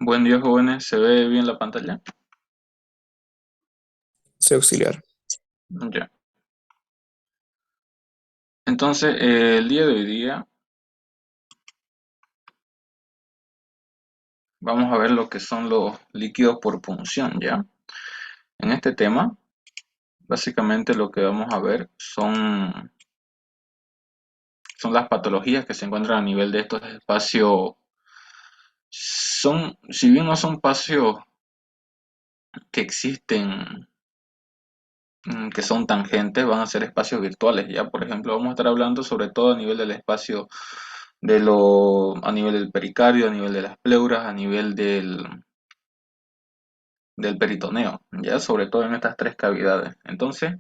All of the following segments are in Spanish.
Buen día, jóvenes. ¿Se ve bien la pantalla? C auxiliar. Ya. Entonces, el día de hoy día vamos a ver lo que son los líquidos por punción, ¿ya? En este tema, básicamente lo que vamos a ver son las patologías que se encuentran a nivel de estos espacios. Si bien no son espacios que existen, que son tangentes, van a ser espacios virtuales, ¿ya? Por ejemplo, vamos a estar hablando sobre todo a nivel del espacio a nivel del pericardio, a nivel de las pleuras, a nivel del peritoneo, ya sobre todo en estas tres cavidades. Entonces,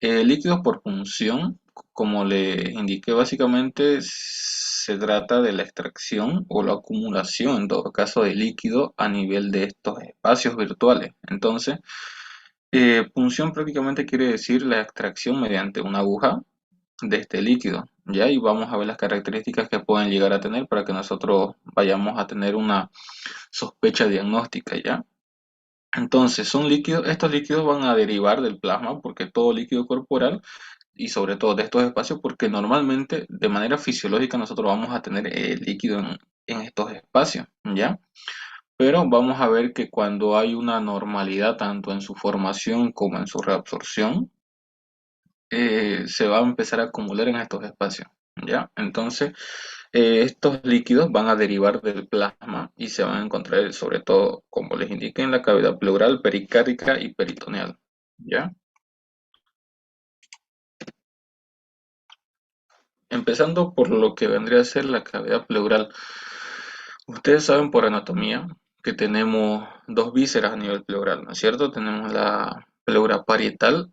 líquidos por punción, como les indiqué, básicamente se trata de la extracción o la acumulación, en todo caso, de líquido a nivel de estos espacios virtuales. Entonces, punción prácticamente quiere decir la extracción mediante una aguja de este líquido, ¿ya? Y vamos a ver las características que pueden llegar a tener para que nosotros vayamos a tener una sospecha diagnóstica, ¿ya? Entonces, estos líquidos van a derivar del plasma, porque todo líquido corporal, y sobre todo de estos espacios, porque normalmente de manera fisiológica nosotros vamos a tener líquido en estos espacios, ¿ya? Pero vamos a ver que cuando hay una normalidad tanto en su formación como en su reabsorción, se va a empezar a acumular en estos espacios, ¿ya? Entonces, estos líquidos van a derivar del plasma y se van a encontrar sobre todo, como les indiqué, en la cavidad pleural, pericárdica y peritoneal, ¿ya? Empezando por lo que vendría a ser la cavidad pleural. Ustedes saben por anatomía que tenemos dos vísceras a nivel pleural, ¿no es cierto? Tenemos la pleura parietal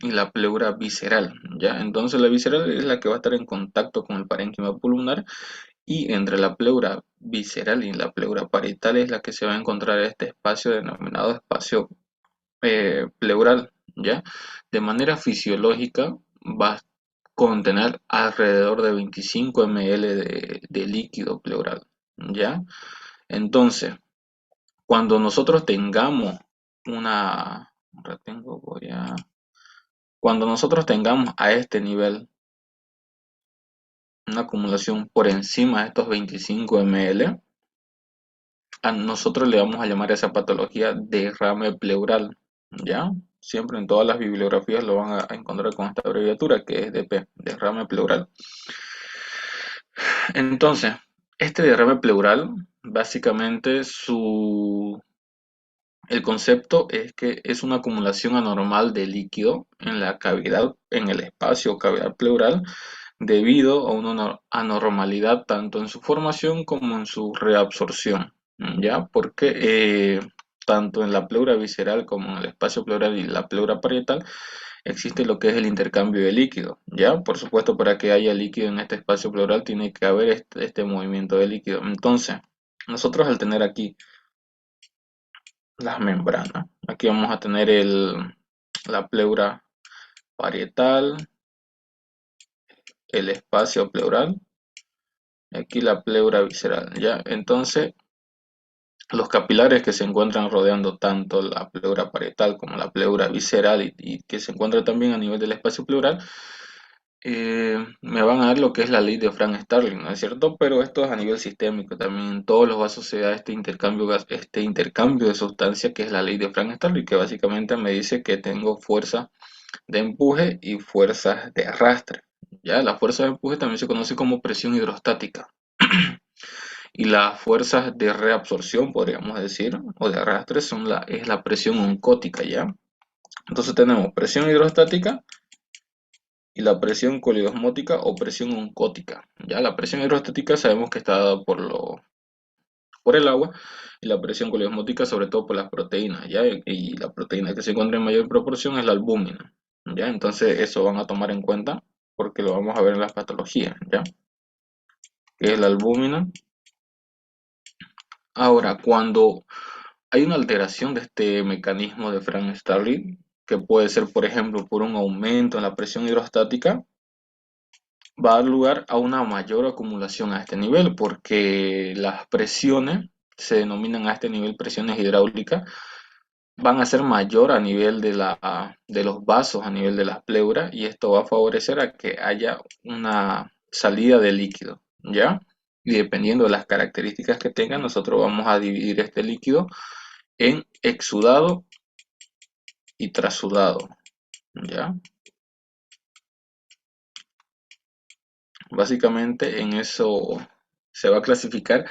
y la pleura visceral, ¿ya? Entonces la visceral es la que va a estar en contacto con el parénquima pulmonar y entre la pleura visceral y la pleura parietal es la que se va a encontrar este espacio denominado espacio pleural, ¿ya? De manera fisiológica va a contener alrededor de 25 ml de líquido pleural, ¿ya? Entonces, cuando nosotros tengamos una, retengo, cuando nosotros tengamos a este nivel una acumulación por encima de estos 25 ml, a nosotros le vamos a llamar a esa patología derrame pleural, ¿ya? Siempre en todas las bibliografías lo van a encontrar con esta abreviatura que es DP, derrame pleural. Entonces, este derrame pleural, básicamente el concepto es que es una acumulación anormal de líquido en la cavidad, en el espacio o cavidad pleural, debido a una anormalidad tanto en su formación como en su reabsorción, ¿ya? Porque tanto en la pleura visceral como en el espacio pleural y la pleura parietal existe lo que es el intercambio de líquido, ¿ya? Por supuesto, para que haya líquido en este espacio pleural tiene que haber este movimiento de líquido. Entonces, nosotros al tener aquí las membranas, aquí vamos a tener la pleura parietal, el espacio pleural, aquí la pleura visceral, ¿ya? Entonces, los capilares que se encuentran rodeando tanto la pleura parietal como la pleura visceral y que se encuentra también a nivel del espacio pleural, me van a dar lo que es la ley de Frank-Starling, ¿no es cierto? Pero esto es a nivel sistémico, también en todos los vasos se da este intercambio de sustancia que es la ley de Frank-Starling, que básicamente me dice que tengo fuerza de empuje y fuerzas de arrastre. Ya, la fuerza de empuje también se conoce como presión hidrostática. Y las fuerzas de reabsorción, podríamos decir, o de arrastre, es la presión oncótica, ¿ya? Entonces tenemos presión hidrostática y la presión coliosmótica o presión oncótica. Ya, la presión hidrostática sabemos que está dada por el agua y la presión coliosmótica sobre todo por las proteínas, ¿ya? Y la proteína que se encuentra en mayor proporción es la albúmina, ¿ya? Entonces eso van a tomar en cuenta porque lo vamos a ver en las patologías, ¿ya? Que es la albúmina. Ahora, cuando hay una alteración de este mecanismo de Frank-Starling, que puede ser, por ejemplo, por un aumento en la presión hidrostática, va a dar lugar a una mayor acumulación a este nivel, porque las presiones se denominan a este nivel presiones hidráulicas, van a ser mayor a nivel de los vasos, a nivel de las pleuras, y esto va a favorecer a que haya una salida de líquido, ¿ya? Y dependiendo de las características que tenga, nosotros vamos a dividir este líquido en exudado y trasudado, ¿ya? Básicamente en eso se va a clasificar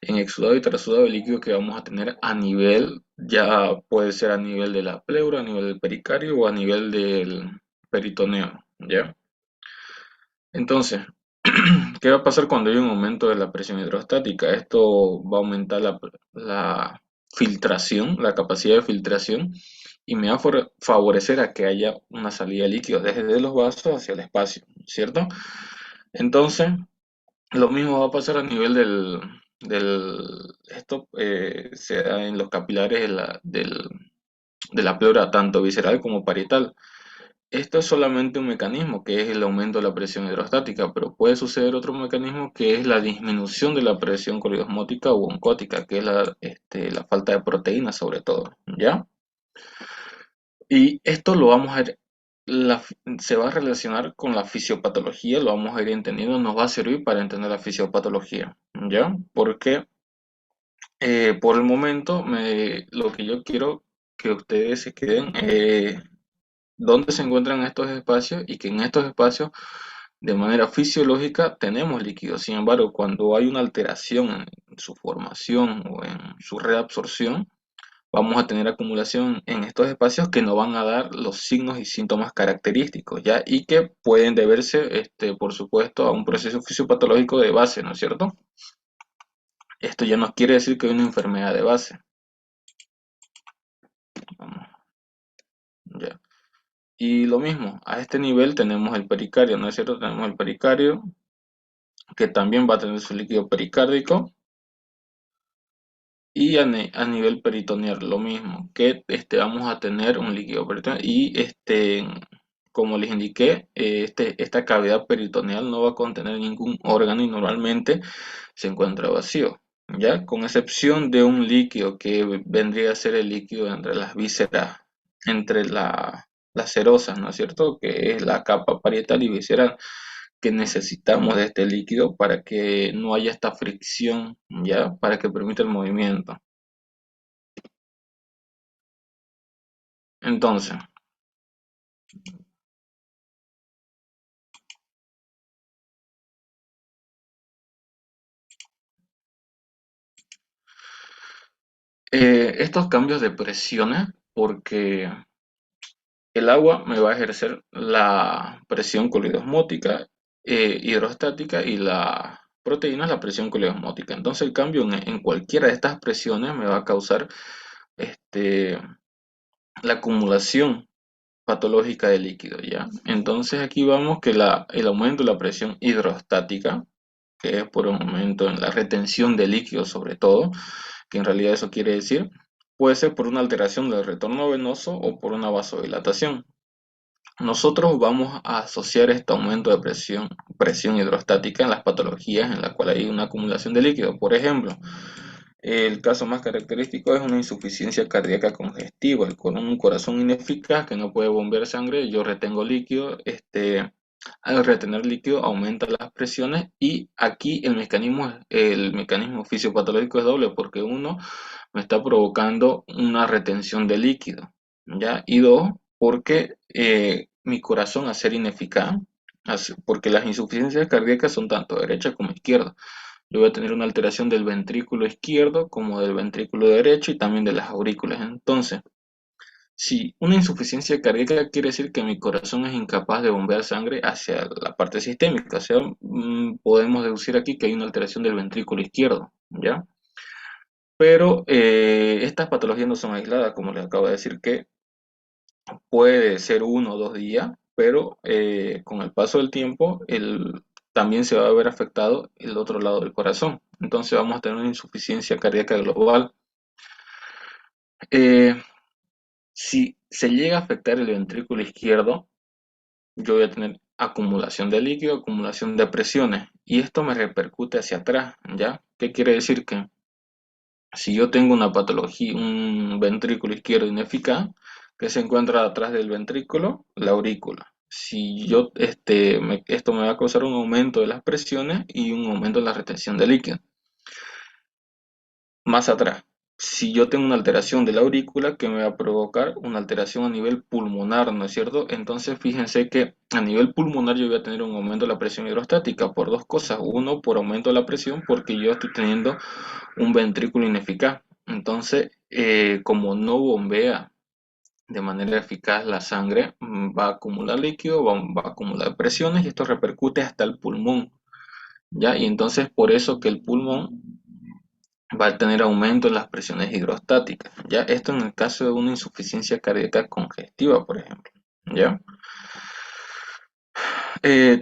en exudado y trasudado el líquido que vamos a tener a nivel, ya puede ser a nivel de la pleura, a nivel del pericardio o a nivel del peritoneo, ¿ya? Entonces, ¿qué va a pasar cuando hay un aumento de la presión hidrostática? Esto va a aumentar la filtración, la capacidad de filtración, y me va a favorecer a que haya una salida de líquidos desde los vasos hacia el espacio, ¿cierto? Entonces, lo mismo va a pasar a nivel esto se da en los capilares de la pleura, tanto visceral como parietal. Esto es solamente un mecanismo que es el aumento de la presión hidrostática, pero puede suceder otro mecanismo que es la disminución de la presión coliosmótica o oncótica, que es la falta de proteínas sobre todo, ¿ya? Y esto lo vamos a ir, se va a relacionar con la fisiopatología, lo vamos a ir entendiendo, nos va a servir para entender la fisiopatología, ¿ya? Porque por el momento lo que yo quiero que ustedes se queden dónde se encuentran estos espacios y que en estos espacios de manera fisiológica tenemos líquidos. Sin embargo, cuando hay una alteración en su formación o en su reabsorción, vamos a tener acumulación en estos espacios que nos van a dar los signos y síntomas característicos, ¿ya? Y que pueden deberse, por supuesto, a un proceso fisiopatológico de base, ¿no es cierto? Esto ya no quiere decir que hay una enfermedad de base. Vamos, ya. Y lo mismo, a este nivel tenemos el pericardio, ¿no es cierto? Tenemos el pericardio, que también va a tener su líquido pericárdico, y a nivel peritoneal lo mismo, que vamos a tener un líquido peritoneal y como les indiqué, esta cavidad peritoneal no va a contener ningún órgano y normalmente se encuentra vacío, ¿ya? Con excepción de un líquido que vendría a ser el líquido entre las vísceras, entre las serosas, ¿no es cierto? Que es la capa parietal y visceral, que necesitamos de este líquido para que no haya esta fricción, ¿ya? Para que permita el movimiento. Entonces, estos cambios de presiones, porque el agua me va a ejercer la presión coliosmótica, hidrostática, y la proteína la presión coliosmótica. Entonces el cambio en cualquiera de estas presiones me va a causar este, la acumulación patológica de líquido, ¿ya? Entonces aquí vamos que el aumento de la presión hidrostática, que es por un aumento en la retención de líquido sobre todo, que en realidad eso quiere decir, puede ser por una alteración del retorno venoso o por una vasodilatación. Nosotros vamos a asociar este aumento de presión hidrostática en las patologías en las cuales hay una acumulación de líquido. Por ejemplo, el caso más característico es una insuficiencia cardíaca congestiva, con un corazón ineficaz que no puede bombear sangre. Yo retengo líquido, al retener líquido aumenta las presiones, y aquí el mecanismo fisiopatológico es doble, porque uno me está provocando una retención de líquido, ¿ya? Y dos, porque mi corazón, al ser ineficaz, porque las insuficiencias cardíacas son tanto derecha como izquierda. Yo voy a tener una alteración del ventrículo izquierdo como del ventrículo derecho y también de las aurículas. Entonces, si una insuficiencia cardíaca quiere decir que mi corazón es incapaz de bombear sangre hacia la parte sistémica, o sea, podemos deducir aquí que hay una alteración del ventrículo izquierdo, ¿ya? Pero estas patologías no son aisladas, como les acabo de decir, que puede ser 1 o 2 días, pero con el paso del tiempo también se va a ver afectado el otro lado del corazón. Entonces vamos a tener una insuficiencia cardíaca global. Eh, si se llega a afectar el ventrículo izquierdo, yo voy a tener acumulación de líquido, acumulación de presiones, y esto me repercute hacia atrás, ¿ya? ¿Qué quiere decir? Que Si yo tengo una patología, un ventrículo izquierdo ineficaz, que se encuentra atrás del ventrículo, la aurícula. Si yo, esto me va a causar un aumento de las presiones y un aumento de la retención de líquido. Más atrás, si yo tengo una alteración de la aurícula que me va a provocar una alteración a nivel pulmonar, ¿no es cierto? Entonces fíjense que a nivel pulmonar yo voy a tener un aumento de la presión hidrostática por dos cosas. Uno, por aumento de la presión, porque yo estoy teniendo un ventrículo ineficaz. Entonces, como no bombea de manera eficaz la sangre, va a acumular líquido, va a acumular presiones y esto repercute hasta el pulmón, ¿ya? Y entonces por eso que el pulmón va a tener aumento en las presiones hidrostáticas, ¿ya? Esto en el caso de una insuficiencia cardíaca congestiva, por ejemplo, ¿ya?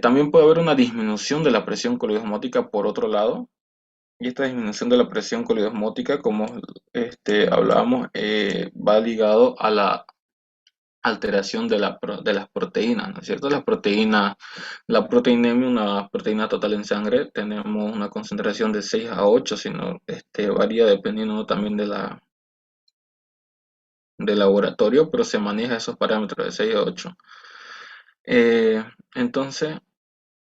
También puede haber una disminución de la presión coliosmótica por otro lado, y esta disminución de la presión coliosmótica, como hablábamos, va ligado a la alteración de las proteínas, ¿no es cierto? Las proteínas, la proteinemia, una proteína total en sangre, tenemos una concentración de 6 a 8, sino varía dependiendo también del laboratorio, pero se maneja esos parámetros de 6 a 8. Eh, entonces,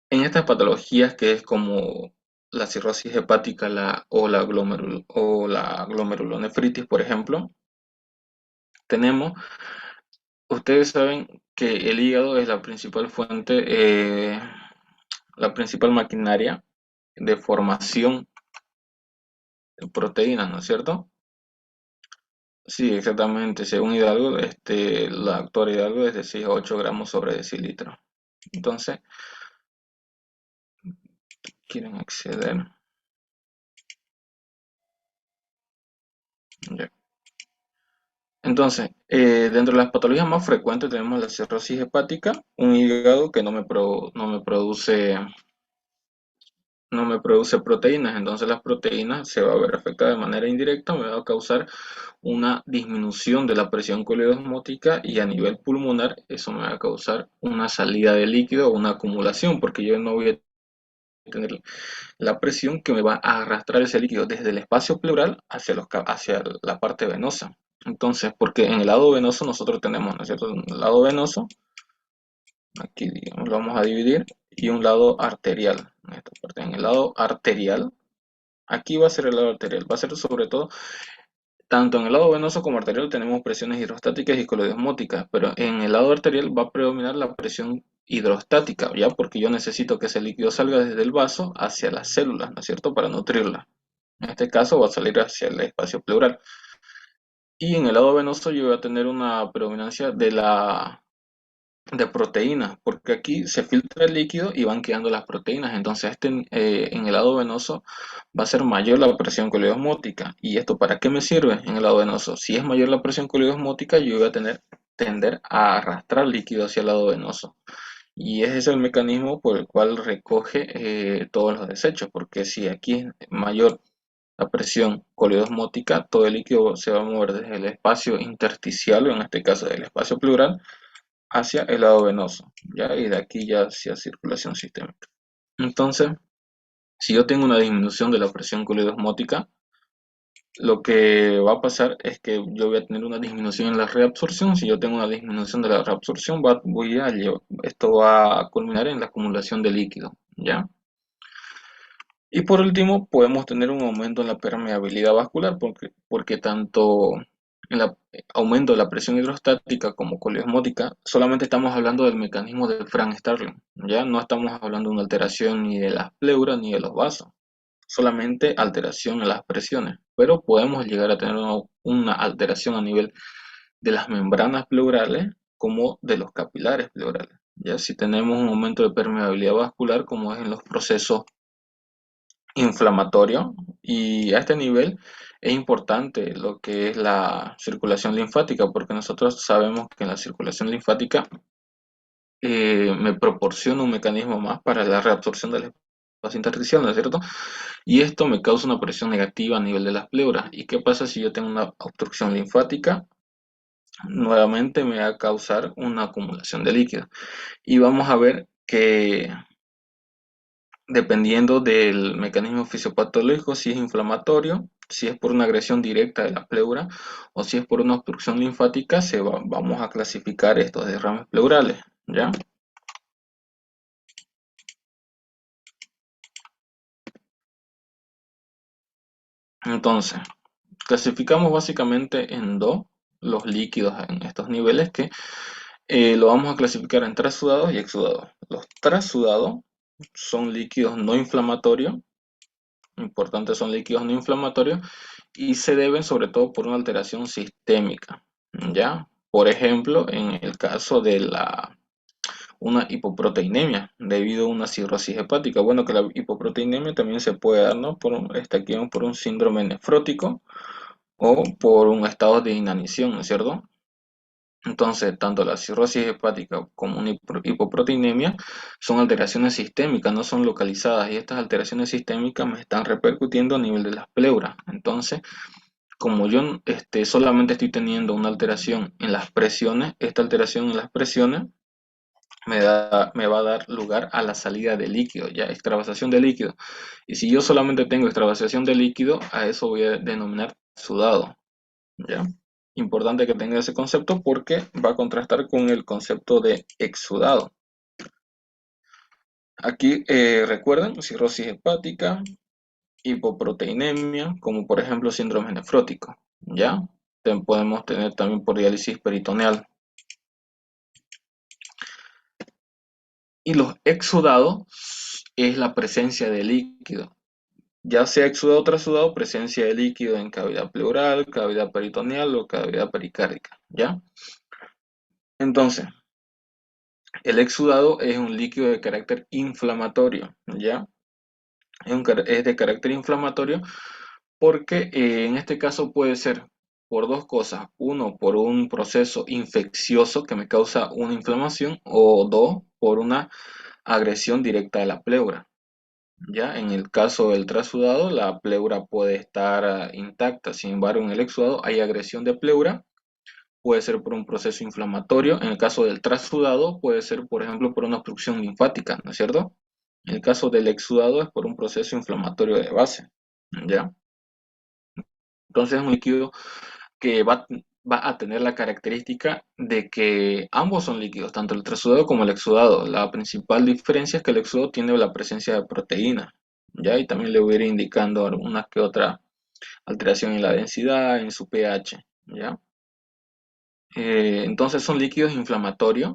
en estas patologías que es como la cirrosis hepática o la glomerulonefritis, por ejemplo, tenemos, ustedes saben que el hígado es la principal fuente, la principal maquinaria de formación de proteínas, ¿no es cierto? Sí, exactamente. Según Hidalgo, la doctora Hidalgo es de 6 a 8 gramos sobre decilitro. Entonces, quieren acceder. Ya. Entonces, dentro de las patologías más frecuentes tenemos la cirrosis hepática, un hígado que no me produce proteínas, entonces las proteínas se va a ver afectada de manera indirecta, me va a causar una disminución de la presión coleosmótica y a nivel pulmonar eso me va a causar una salida de líquido o una acumulación, porque yo no voy a tener la presión que me va a arrastrar ese líquido desde el espacio pleural hacia la parte venosa. Entonces, porque en el lado venoso nosotros tenemos, ¿no es cierto? Un lado venoso, aquí digamos, lo vamos a dividir, y un lado arterial. En esta parte, en el lado arterial, aquí va a ser el lado arterial, va a ser sobre todo, tanto en el lado venoso como arterial tenemos presiones hidrostáticas y coloidosmóticas, pero en el lado arterial va a predominar la presión hidrostática, ¿ya? Porque yo necesito que ese líquido salga desde el vaso hacia las células, ¿no es cierto? Para nutrirlas. En este caso va a salir hacia el espacio pleural. Y en el lado venoso yo voy a tener una predominancia de proteínas, porque aquí se filtra el líquido y van quedando las proteínas. Entonces, en el lado venoso va a ser mayor la presión coleosmótica. ¿Y esto para qué me sirve en el lado venoso? Si es mayor la presión coleosmótica, yo voy a tender a arrastrar líquido hacia el lado venoso. Y ese es el mecanismo por el cual recoge todos los desechos, porque si aquí es mayor la presión coleosmótica, todo el líquido se va a mover desde el espacio intersticial, o en este caso del espacio pleural, hacia el lado venoso, ¿ya? Y de aquí ya hacia circulación sistémica. Entonces, si yo tengo una disminución de la presión coleosmótica, lo que va a pasar es que yo voy a tener una disminución en la reabsorción. Si yo tengo una disminución de la reabsorción, esto va a culminar en la acumulación de líquido, ¿ya? Y por último, podemos tener un aumento en la permeabilidad vascular, porque tanto en el aumento de la presión hidrostática como coleosmótica, solamente estamos hablando del mecanismo de Frank Starling, ya no estamos hablando de una alteración ni de las pleuras ni de los vasos, solamente alteración en las presiones, pero podemos llegar a tener una alteración a nivel de las membranas pleurales como de los capilares pleurales. Ya si tenemos un aumento de permeabilidad vascular, como es en los procesos inflamatorio, y a este nivel es importante lo que es la circulación linfática, porque nosotros sabemos que en la circulación linfática me proporciona un mecanismo más para la reabsorción del espacio intersticial, ¿no es cierto? Y esto me causa una presión negativa a nivel de las pleuras. ¿Y qué pasa si yo tengo una obstrucción linfática? Nuevamente me va a causar una acumulación de líquido. Y vamos a ver que dependiendo del mecanismo fisiopatológico, si es inflamatorio, si es por una agresión directa de la pleura o si es por una obstrucción linfática, vamos a clasificar estos derrames pleurales, ¿ya? Entonces, clasificamos básicamente en dos los líquidos en estos niveles que lo vamos a clasificar en trasudados y exudados. Los trasudados son líquidos no inflamatorios, importantes, son líquidos no inflamatorios y se deben sobre todo por una alteración sistémica, ¿ya? Por ejemplo, en el caso de una hipoproteinemia debido a una cirrosis hepática. Bueno, que la hipoproteinemia también se puede dar, ¿no? Por un síndrome nefrótico o por un estado de inanición, ¿no es cierto? Entonces, tanto la cirrosis hepática como una hipoproteinemia son alteraciones sistémicas, no son localizadas, y estas alteraciones sistémicas me están repercutiendo a nivel de las pleuras. Entonces, como yo solamente estoy teniendo una alteración en las presiones, esta alteración en las presiones me va a dar lugar a la salida de líquido, ya extravasación de líquido. Y si yo solamente tengo extravasación de líquido, a eso voy a denominar sudado, ¿ya? Importante que tenga ese concepto porque va a contrastar con el concepto de exudado. Aquí recuerden, cirrosis hepática, hipoproteinemia, como por ejemplo síndrome nefrótico, ¿ya? Podemos tener también por diálisis peritoneal. Y los exudados es la presencia de líquido, ya sea exudado o trasudado, presencia de líquido en cavidad pleural, cavidad peritoneal o cavidad pericárdica, ¿ya? Entonces, el exudado es un líquido de carácter inflamatorio, ¿ya? Es de carácter inflamatorio porque en este caso puede ser por dos cosas. Uno, por un proceso infeccioso que me causa una inflamación o dos, por una agresión directa de la pleura. Ya en el caso del trasudado, la pleura puede estar intacta. Sin embargo, en el exudado hay agresión de pleura. Puede ser por un proceso inflamatorio. En el caso del trasudado, puede ser, por ejemplo, por una obstrucción linfática, ¿no es cierto? En el caso del exudado es por un proceso inflamatorio de base, ¿ya? Entonces es un líquido que va a tener la característica de que ambos son líquidos, tanto el trasudado como el exudado. La principal diferencia es que el exudado tiene la presencia de proteína, ¿ya? Y también le voy a ir indicando alguna que otra alteración en la densidad, en su pH, ¿ya? Entonces son líquidos inflamatorios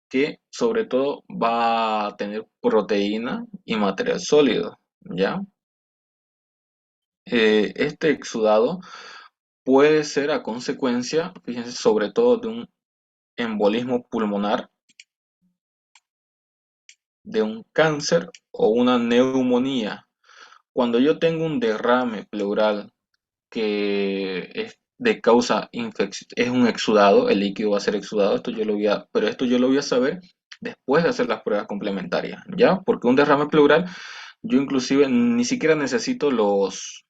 que sobre todo va a tener proteína y material sólido, ¿ya? Este exudado puede ser a consecuencia, fíjense, sobre todo de un embolismo pulmonar, de un cáncer o una neumonía. Cuando yo tengo un derrame pleural que es de causa infección, es un exudado, el líquido va a ser exudado, pero esto yo lo voy a saber después de hacer las pruebas complementarias, ¿ya? Porque un derrame pleural, yo inclusive ni siquiera necesito los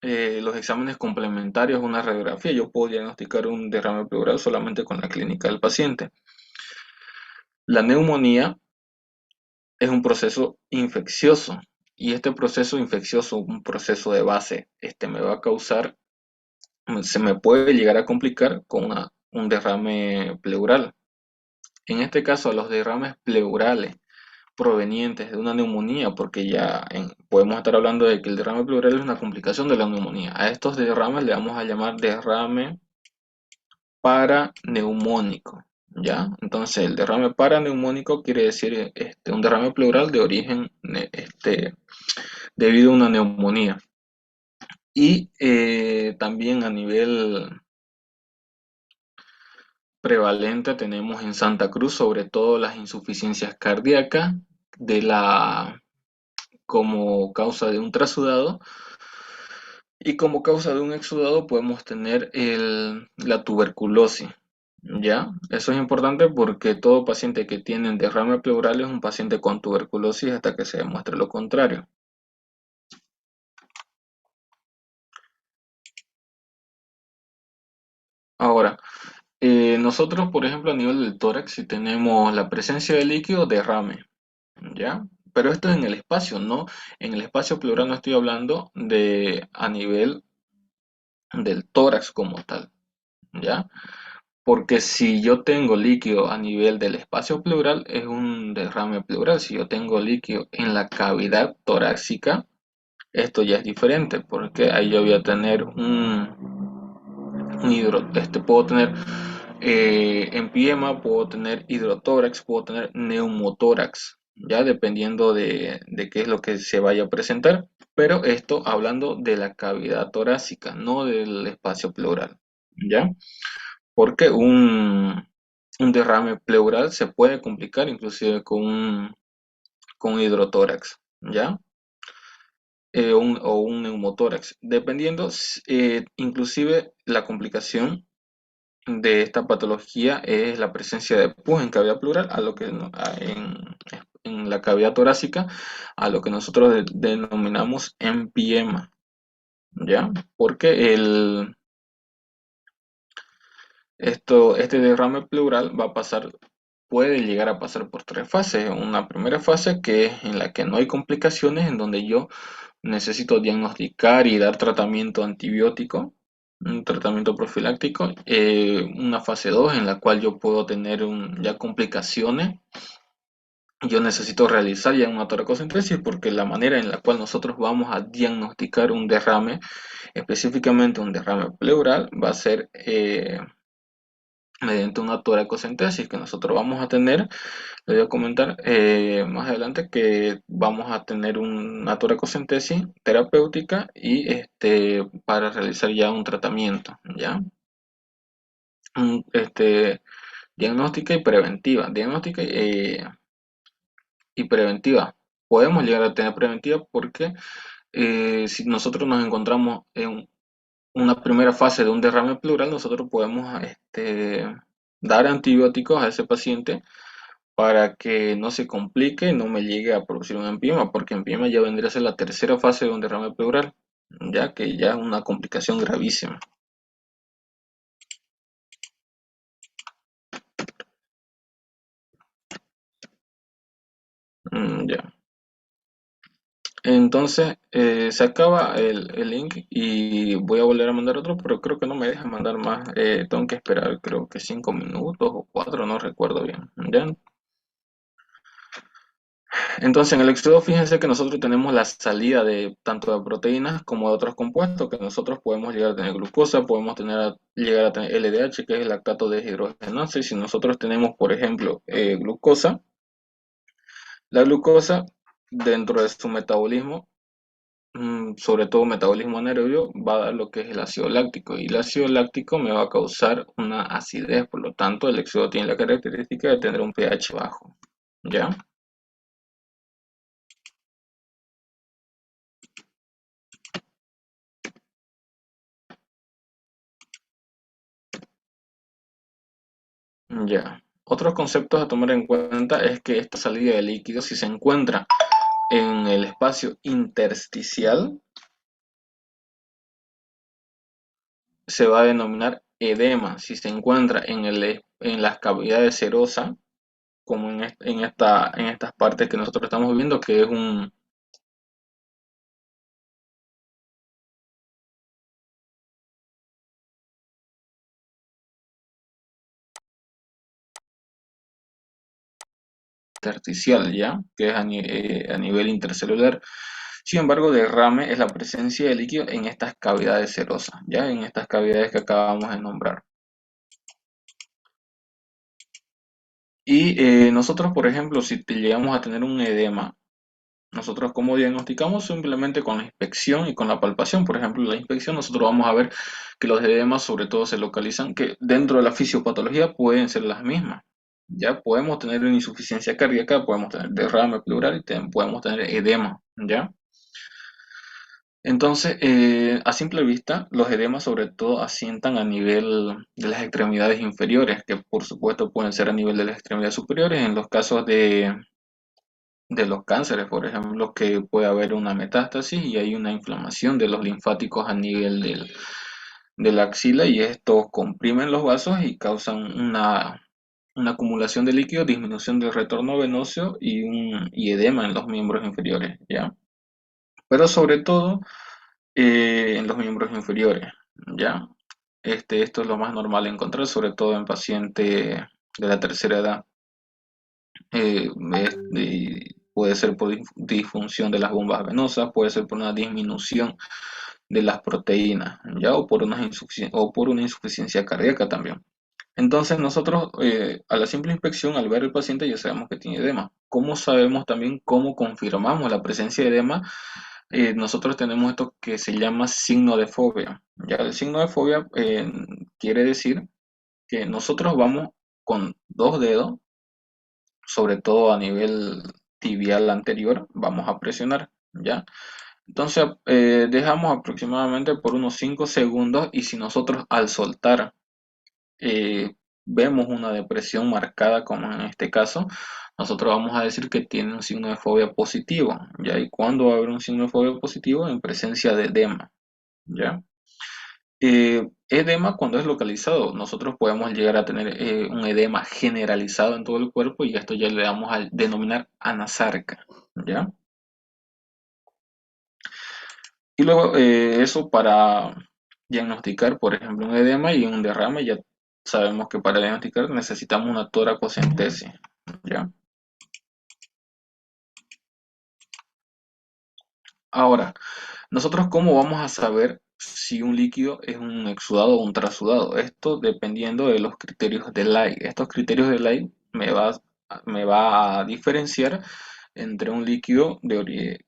exámenes complementarios, una radiografía, yo puedo diagnosticar un derrame pleural solamente con la clínica del paciente. La neumonía es un proceso infeccioso y este proceso infeccioso, un proceso de base, me va a causar, se me puede llegar a complicar con un derrame pleural. En este caso, los derrames pleurales provenientes de una neumonía, porque podemos estar hablando de que el derrame pleural es una complicación de la neumonía. A estos derrames le vamos a llamar derrame paraneumónico, ¿ya? Entonces, el derrame paraneumónico quiere decir un derrame pleural de origen debido a una neumonía. Y también a nivel prevalente tenemos en Santa Cruz sobre todo las insuficiencias cardíacas de como causa de un trasudado y como causa de un exudado podemos tener la tuberculosis. ¿Ya? Eso es importante porque todo paciente que tiene derrame pleural es un paciente con tuberculosis hasta que se demuestre lo contrario. Ahora, nosotros, por ejemplo, a nivel del tórax, si tenemos la presencia de líquido, derrame. ¿ya? Pero esto en el espacio, no, en el espacio pleural no estoy hablando de a nivel del tórax como tal, ¿ya? Porque si yo tengo líquido a nivel del espacio pleural, es un derrame pleural. Si yo tengo líquido en la cavidad torácica, esto ya es diferente, porque ahí yo voy a tener puedo tener empiema, puedo tener hidrotórax, puedo tener neumotórax, ya dependiendo de qué es lo que se vaya a presentar. Pero esto hablando de la cavidad torácica, no del espacio pleural, ¿ya? Porque un derrame pleural se puede complicar inclusive con hidrotórax, ¿ya? O un neumotórax, dependiendo, inclusive la complicación de esta patología es la presencia de pus en cavidad pleural, a lo que en la cavidad torácica, a lo que nosotros denominamos empiema, ¿ya? Porque este derrame pleural va a pasar, puede llegar a pasar por tres fases. Una primera fase que es en la que no hay complicaciones, en donde yo necesito diagnosticar y dar tratamiento antibiótico, un tratamiento profiláctico. Una fase 2 en la cual yo puedo tener ya complicaciones. Yo necesito realizar ya una toracocentesis porque la manera en la cual nosotros vamos a diagnosticar un derrame, específicamente un derrame pleural, va a ser mediante una toracocentesis que nosotros vamos a tener. Le voy a comentar más adelante que vamos a tener una toracocentesis terapéutica y para realizar ya un tratamiento, ¿ya? Diagnóstica y preventiva. Diagnóstica y preventiva. Podemos llegar a tener preventiva porque si nosotros nos encontramos en una primera fase de un derrame pleural, nosotros podemos dar antibióticos a ese paciente para que no se complique y no me llegue a producir un empiema, porque empiema ya vendría a ser la tercera fase de un derrame pleural, ya que ya es una complicación gravísima. Ya. Entonces, se acaba el link y voy a volver a mandar otro, pero creo que no me deja mandar más. Tengo que esperar, creo que 5 minutos o 4, no recuerdo bien. ¿Ya? Entonces, en el exudo, fíjense que nosotros tenemos la salida de tanto de proteínas como de otros compuestos, que nosotros podemos llegar a tener glucosa, podemos llegar a tener LDH, que es el lactato deshidrogenasa, y si nosotros tenemos, por ejemplo, glucosa, la glucosa dentro de su metabolismo, sobre todo metabolismo anaerobio, va a dar lo que es el ácido láctico, y el ácido láctico me va a causar una acidez, por lo tanto, el exudo tiene la característica de tener un pH bajo, ¿ya? Ya. Otros conceptos a tomar en cuenta es que esta salida de líquido, si se encuentra en el espacio intersticial, se va a denominar edema. Si se encuentra en las cavidades serosas, como en estas partes que nosotros estamos viendo, que es un intersticial, ¿ya? Que es a nivel intercelular. Sin embargo, derrame es la presencia de líquido en estas cavidades serosas, ¿ya? En estas cavidades que acabamos de nombrar. Y nosotros, por ejemplo, si llegamos a tener un edema, nosotros cómo diagnosticamos simplemente con la inspección y con la palpación. Por ejemplo, la inspección nosotros vamos a ver que los edemas sobre todo se localizan, que dentro de la fisiopatología pueden ser las mismas. Ya podemos tener una insuficiencia cardíaca, podemos tener derrame pleural y podemos tener edema, ¿ya? Entonces, a simple vista, los edemas sobre todo asientan a nivel de las extremidades inferiores, que por supuesto pueden ser a nivel de las extremidades superiores en los casos de los cánceres, por ejemplo, que puede haber una metástasis y hay una inflamación de los linfáticos a nivel de la axila y estos comprimen los vasos y causan una acumulación de líquido, disminución del retorno venoso y edema en los miembros inferiores, ¿ya? Pero sobre todo en los miembros inferiores, ¿ya? Esto es lo más normal encontrar, sobre todo en pacientes de la tercera edad. Puede ser por disfunción de las bombas venosas, puede ser por una disminución de las proteínas, ¿ya? O por una insuficiencia cardíaca también. Entonces nosotros a la simple inspección, al ver el paciente, ya sabemos que tiene edema. ¿Cómo sabemos también cómo confirmamos la presencia de edema? Nosotros tenemos esto que se llama signo de fobia. Ya el signo de fobia quiere decir que nosotros vamos con dos dedos, sobre todo a nivel tibial anterior, vamos a presionar, ¿ya? Entonces dejamos aproximadamente por unos 5 segundos y si nosotros al soltar eh, vemos una depresión marcada como en este caso, nosotros vamos a decir que tiene un signo de fobia positivo, ¿ya? ¿Y cuándo va a haber un signo de fobia positivo? En presencia de edema, ¿ya? Edema cuando es localizado, nosotros podemos llegar a tener un edema generalizado en todo el cuerpo y esto ya le damos a denominar anasarca, ¿ya? Y luego eso para diagnosticar, por ejemplo, un edema y un derrame, ya sabemos que para diagnosticar necesitamos una toracocentesis, ¿ya? Ahora, nosotros cómo vamos a saber si un líquido es un exudado o un trasudado. Esto dependiendo de los criterios de Ley. Estos criterios de Ley me va a diferenciar entre un líquido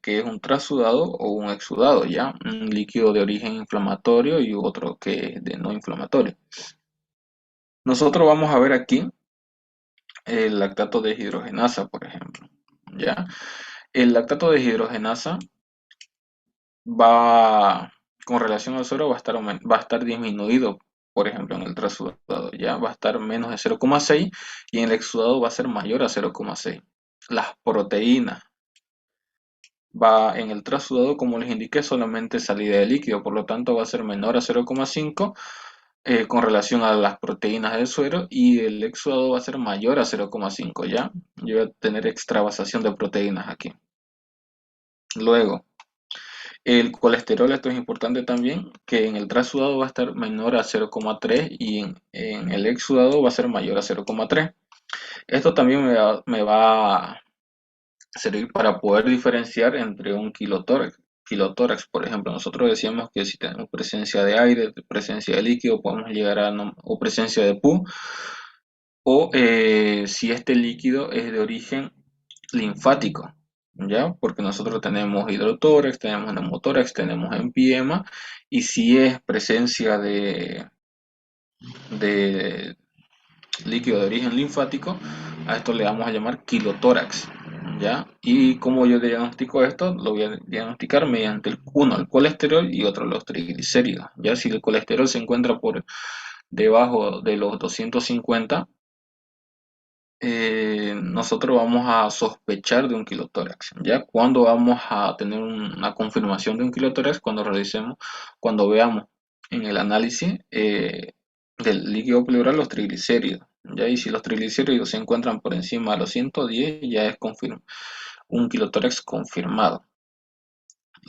que es un trasudado o un exudado, ¿ya? Un líquido de origen inflamatorio y otro que es de no inflamatorio. Nosotros vamos a ver aquí el lactato de deshidrogenasa, por ejemplo, ¿ya? El lactato de deshidrogenasa va, con relación al suero, va a estar disminuido, por ejemplo, en el trasudado, ya va a estar menos de 0,6 y en el exudado va a ser mayor a 0,6. Las proteínas va en el trasudado, como les indiqué, solamente salida de líquido, por lo tanto va a ser menor a 0,5 con relación a las proteínas del suero y el exudado va a ser mayor a 0,5, ¿ya? Yo voy a tener extravasación de proteínas aquí. Luego, el colesterol, esto es importante también, que en el trasudado va a estar menor a 0,3 y en el exudado va a ser mayor a 0,3. Esto también me va a servir para poder diferenciar entre un kilotórax, por ejemplo. Nosotros decíamos que si tenemos presencia de aire, presencia de líquido, podemos llegar a, o presencia de PU, o si este líquido es de origen linfático, ¿ya? Porque nosotros tenemos hidrotórax, tenemos neumotórax, tenemos empiema, y si es presencia de líquido de origen linfático, a esto le vamos a llamar kilotórax, ¿ya? Y como yo diagnostico esto, lo voy a diagnosticar mediante el colesterol y otro los triglicéridos, ¿ya? Si el colesterol se encuentra por debajo de los 250, nosotros vamos a sospechar de un kilotórax, ¿ya? Cuando vamos a tener una confirmación de un kilotórax, cuando veamos en el análisis del líquido pleural los triglicéridos, ¿ya? Y si los triglicéridos se encuentran por encima de los 110, ya es un kilotórax confirmado.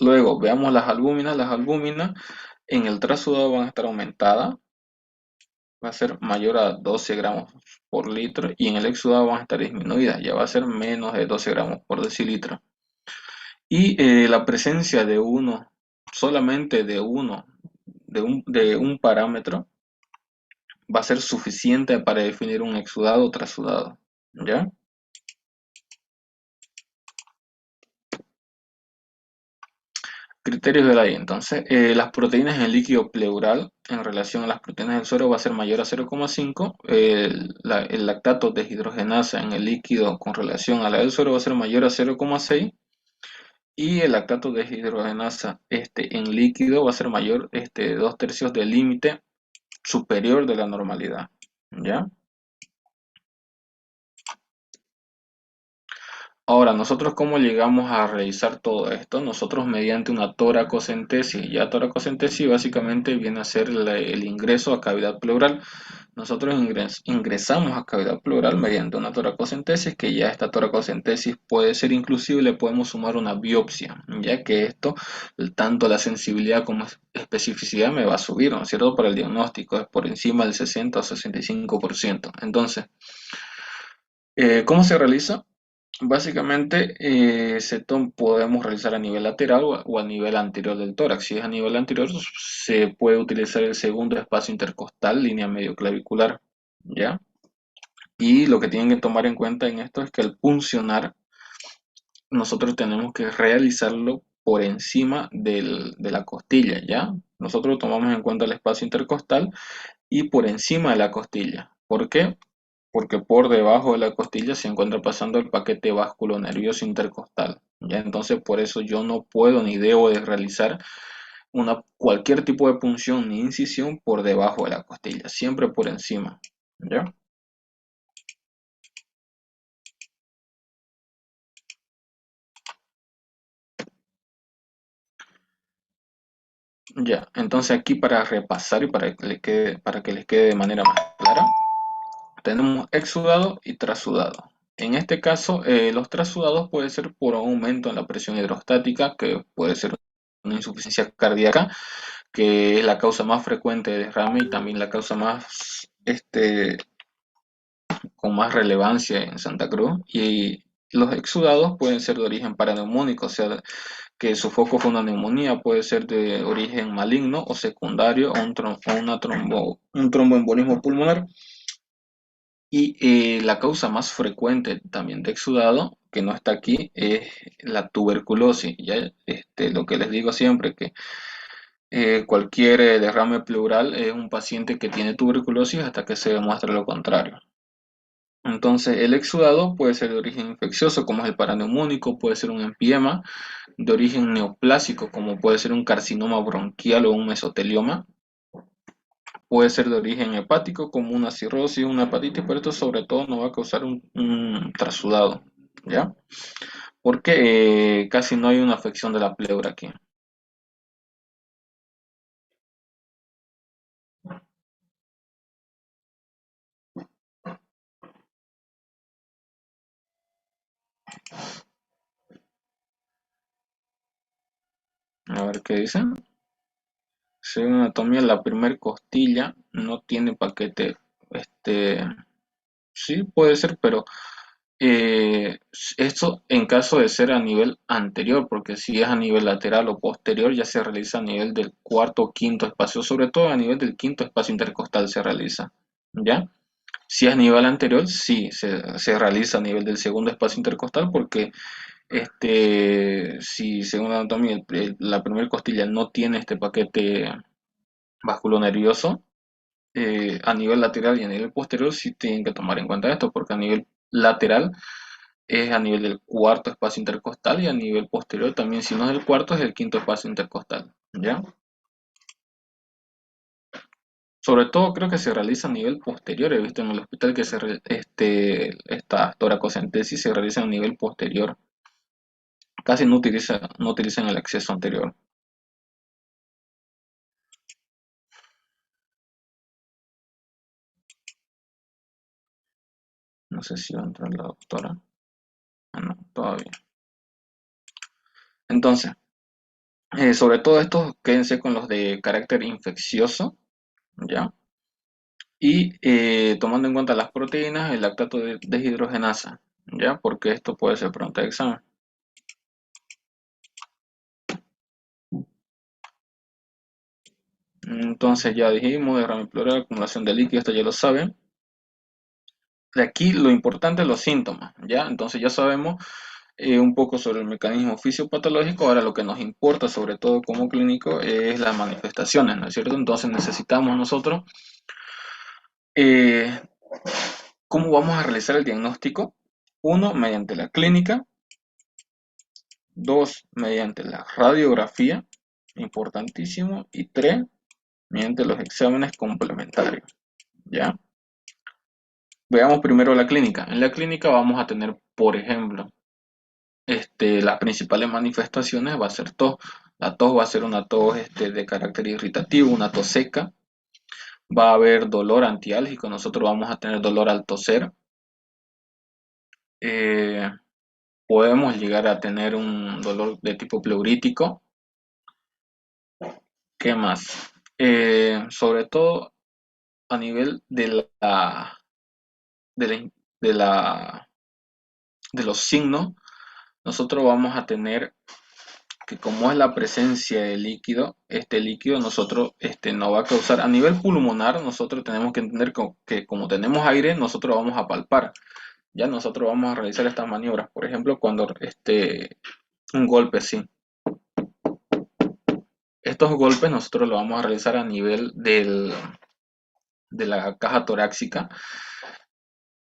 Luego, veamos las albúminas en el trasudado van a estar aumentadas, va a ser mayor a 12 gramos por litro y en el exudado van a estar disminuidas, ya va a ser menos de 12 gramos por decilitro. Y la presencia de solamente de un parámetro, va a ser suficiente para definir un exudado o trasudado, ¿ya? Criterios de la I. Entonces, las proteínas en el líquido pleural en relación a las proteínas del suero va a ser mayor a 0,5. El lactato de deshidrogenasa en el líquido con relación a la del suero va a ser mayor a 0,6. Y el lactato de deshidrogenasa en líquido va a ser mayor 2/3 del límite superior de la normalidad. ¿Ya? Ahora, nosotros cómo llegamos a realizar todo esto, nosotros mediante una toracocentesis. Ya toracocentesis básicamente viene a ser el ingreso a cavidad pleural. Nosotros ingresamos a cavidad pleural mediante una toracocentesis, que ya esta toracocentesis puede ser inclusive, le podemos sumar una biopsia, ya que esto, tanto la sensibilidad como especificidad me va a subir, ¿no es cierto? Para el diagnóstico es por encima del 60 o 65%. Entonces, ¿cómo se realiza? Básicamente, podemos realizar a nivel lateral o a nivel anterior del tórax. Si es a nivel anterior, se puede utilizar el segundo espacio intercostal, línea medio clavicular, ¿ya? Y lo que tienen que tomar en cuenta en esto es que al puncionar, nosotros tenemos que realizarlo por encima de la costilla, ¿ya? Nosotros tomamos en cuenta el espacio intercostal y por encima de la costilla. ¿Por qué? Porque por debajo de la costilla se encuentra pasando el paquete nervioso intercostal. ¿Ya? Entonces, por eso yo no puedo ni debo de realizar cualquier tipo de punción ni incisión por debajo de la costilla, siempre por encima. ¿Ya? Ya, entonces aquí para repasar y para que les quede de manera más clara, tenemos exudado y trasudado. En este caso, los trasudados puede ser por aumento en la presión hidrostática, que puede ser una insuficiencia cardíaca, que es la causa más frecuente de derrame y también la causa más, con más relevancia en Santa Cruz. Y los exudados pueden ser de origen paraneumónico, o sea, que su foco fue una neumonía, puede ser de origen maligno o secundario o un tromboembolismo pulmonar. Y la causa más frecuente también de exudado, que no está aquí, es la tuberculosis. Ya, lo que les digo siempre, que cualquier derrame pleural es un paciente que tiene tuberculosis hasta que se demuestre lo contrario. Entonces, el exudado puede ser de origen infeccioso, como es el paraneumónico, puede ser un empiema, de origen neoplásico, como puede ser un carcinoma bronquial o un mesotelioma, puede ser de origen hepático, como una cirrosis, una hepatitis, pero esto sobre todo no va a causar un trasudado, ¿ya? Porque casi no hay una afección de la pleura aquí. A ver qué dicen. Según anatomía, la primer costilla no tiene paquete. Este, sí, puede ser, pero esto en caso de ser a nivel anterior, porque si es a nivel lateral o posterior, ya se realiza a nivel del cuarto o quinto espacio, sobre todo a nivel del quinto espacio intercostal se realiza, ¿ya? Si es a nivel anterior, sí, se realiza a nivel del segundo espacio intercostal, porque si según la anatomía la primera costilla no tiene este paquete vasculonervioso, a nivel lateral y a nivel posterior sí tienen que tomar en cuenta esto, porque a nivel lateral es a nivel del cuarto espacio intercostal y a nivel posterior también, si no es el cuarto, es el quinto espacio intercostal, ¿ya? Sobre todo creo que se realiza a nivel posterior, he visto en el hospital que esta toracocentesis se realiza a nivel posterior, casi no utilizan el acceso anterior. No sé si va a entrar la doctora. Ah, no, todavía. Entonces, sobre todo estos, quédense con los de carácter infeccioso, ¿ya? Y tomando en cuenta las proteínas, el lactato de deshidrogenasa, ¿ya? Porque esto puede ser pregunta de examen. Entonces ya dijimos, derrame pleural, acumulación de líquido, esto ya lo saben. De aquí lo importante es los síntomas, ¿ya? Entonces ya sabemos un poco sobre el mecanismo fisiopatológico. Ahora lo que nos importa, sobre todo como clínico, es las manifestaciones, ¿no es cierto? Entonces necesitamos nosotros, eh, ¿cómo vamos a realizar el diagnóstico? Uno, mediante la clínica. Dos, mediante la radiografía, importantísimo. Y tres, mediante los exámenes complementarios, ¿ya? Veamos primero la clínica. En la clínica vamos a tener, por ejemplo, las principales manifestaciones va a ser tos. La tos va a ser una tos de carácter irritativo, una tos seca. Va a haber dolor antiálgico, nosotros vamos a tener dolor al toser. Eh, Podemos llegar a tener un dolor de tipo pleurítico. ¿Qué más? Sobre todo a nivel de la, de la- de los signos, nosotros vamos a tener que como es la presencia de líquido, este líquido nosotros no va a causar, a nivel pulmonar, nosotros tenemos que entender que como tenemos aire, nosotros vamos a palpar, ya nosotros vamos a realizar estas maniobras, por ejemplo, cuando un golpe así, estos golpes nosotros los vamos a realizar a nivel de la caja torácica,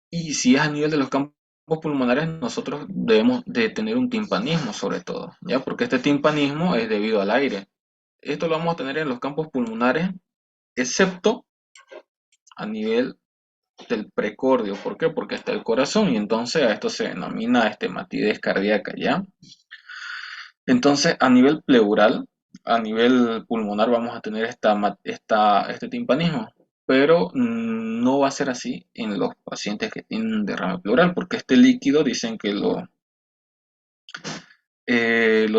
y si es a nivel de los campos pulmonares, nosotros debemos de tener un timpanismo sobre todo, ya porque este timpanismo es debido al aire. Esto lo vamos a tener en los campos pulmonares, excepto a nivel del precordio. ¿Por qué? Porque está el corazón y entonces a esto se denomina matidez cardíaca, ¿ya? Entonces, a nivel pleural, a nivel pulmonar vamos a tener este timpanismo, pero no va a ser así en los pacientes que tienen derrame pleural, porque este líquido dicen que los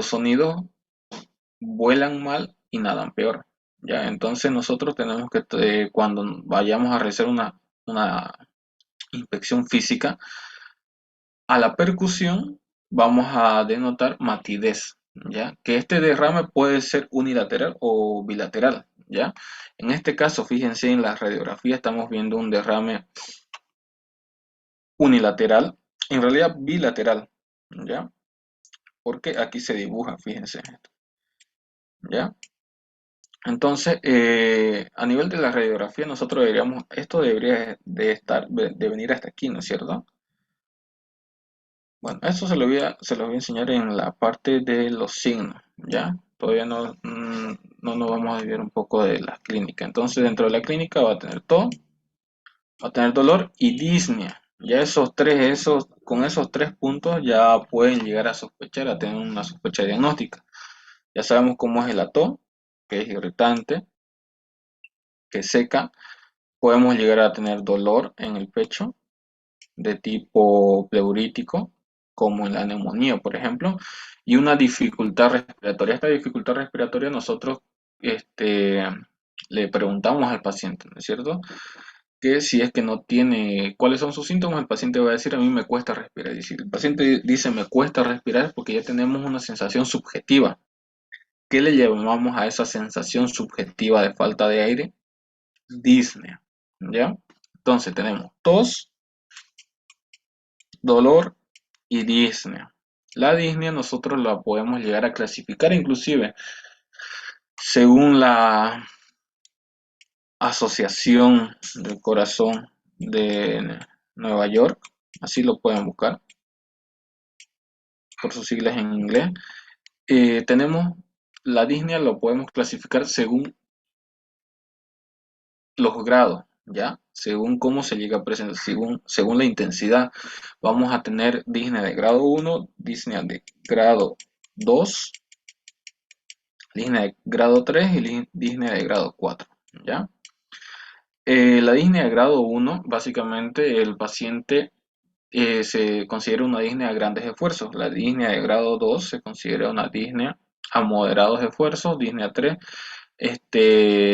sonidos vuelan mal y nadan peor. Ya, entonces nosotros tenemos que, cuando vayamos a realizar una inspección física, a la percusión vamos a denotar matidez, ya, que este derrame puede ser unilateral o bilateral, ya. En este caso, fíjense en la radiografía, estamos viendo un derrame unilateral, en realidad bilateral, ya, porque aquí se dibuja, fíjense, ya. Entonces, a nivel de la radiografía, nosotros deberíamos, esto debería de venir hasta aquí, ¿no es cierto? Bueno, eso se lo voy a enseñar en la parte de los signos, ¿ya? Todavía no nos vamos a desviar un poco de la clínica. Entonces, dentro de la clínica va a tener todo, va a tener dolor y disnea. Ya con esos tres puntos ya pueden llegar a sospechar, a tener una sospecha diagnóstica. Ya sabemos cómo es el ato, que es irritante, que seca. Podemos llegar a tener dolor en el pecho de tipo pleurítico, como en la neumonía, por ejemplo, y una dificultad respiratoria. Esta dificultad respiratoria nosotros le preguntamos al paciente, ¿no es cierto? Que si es que no tiene, ¿cuáles son sus síntomas? El paciente va a decir, a mí me cuesta respirar. Y si el paciente dice, me cuesta respirar, es porque ya tenemos una sensación subjetiva. ¿Qué le llamamos a esa sensación subjetiva de falta de aire? Disnea, ¿ya? Entonces tenemos tos, dolor y disnea. La disnea nosotros la podemos llegar a clasificar inclusive según la Asociación del Corazón de Nueva York, así lo pueden buscar por sus siglas en inglés. Tenemos la disnea, lo podemos clasificar según los grados, ¿ya? Según cómo se llega a presentar, según la intensidad. Vamos a tener disnea de grado 1, disnea de grado 2, disnea de grado 3 y disnea de grado 4, ¿ya? La disnea de grado 1, básicamente el paciente se considera una disnea a grandes esfuerzos. La disnea de grado 2 se considera una disnea a moderados esfuerzos. Disnea 3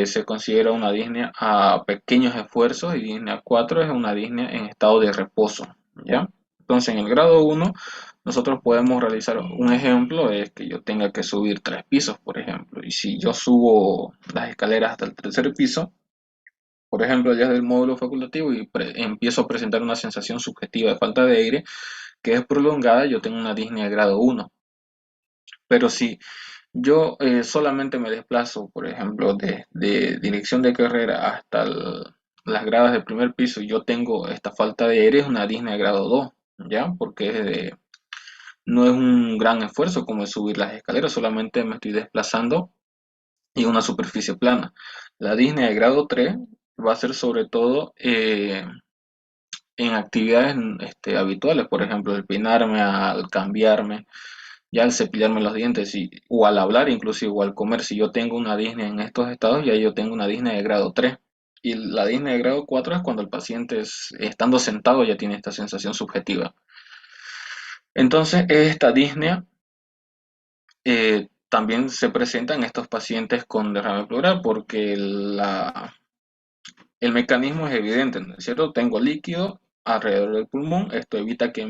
se considera una disnea a pequeños esfuerzos y disnea 4 es una disnea en estado de reposo, ¿ya? Entonces, en el grado 1 nosotros podemos realizar un ejemplo, es que yo tenga que subir 3 pisos, por ejemplo, y si yo subo las escaleras hasta el tercer piso, por ejemplo, ya del módulo facultativo y empiezo a presentar una sensación subjetiva de falta de aire que es prolongada, yo tengo una disnea de grado 1. Pero si yo solamente me desplazo, por ejemplo, de dirección de carrera hasta las gradas del primer piso y yo tengo esta falta de aire, es una disnea de grado 2, ¿ya? Porque no es un gran esfuerzo como es subir las escaleras, solamente me estoy desplazando y una superficie plana. La disnea de grado 3 va a ser sobre todo en actividades habituales, por ejemplo, al peinarme, al cambiarme, ya al cepillarme los dientes o al hablar, inclusive, o al comer. Si yo tengo una disnea en estos estados, ya yo tengo una disnea de grado 3. Y la disnea de grado 4 es cuando el paciente, estando sentado, ya tiene esta sensación subjetiva. Entonces, esta disnea también se presenta en estos pacientes con derrame pleural porque el mecanismo es evidente, ¿no es cierto? Tengo líquido alrededor del pulmón, esto evita que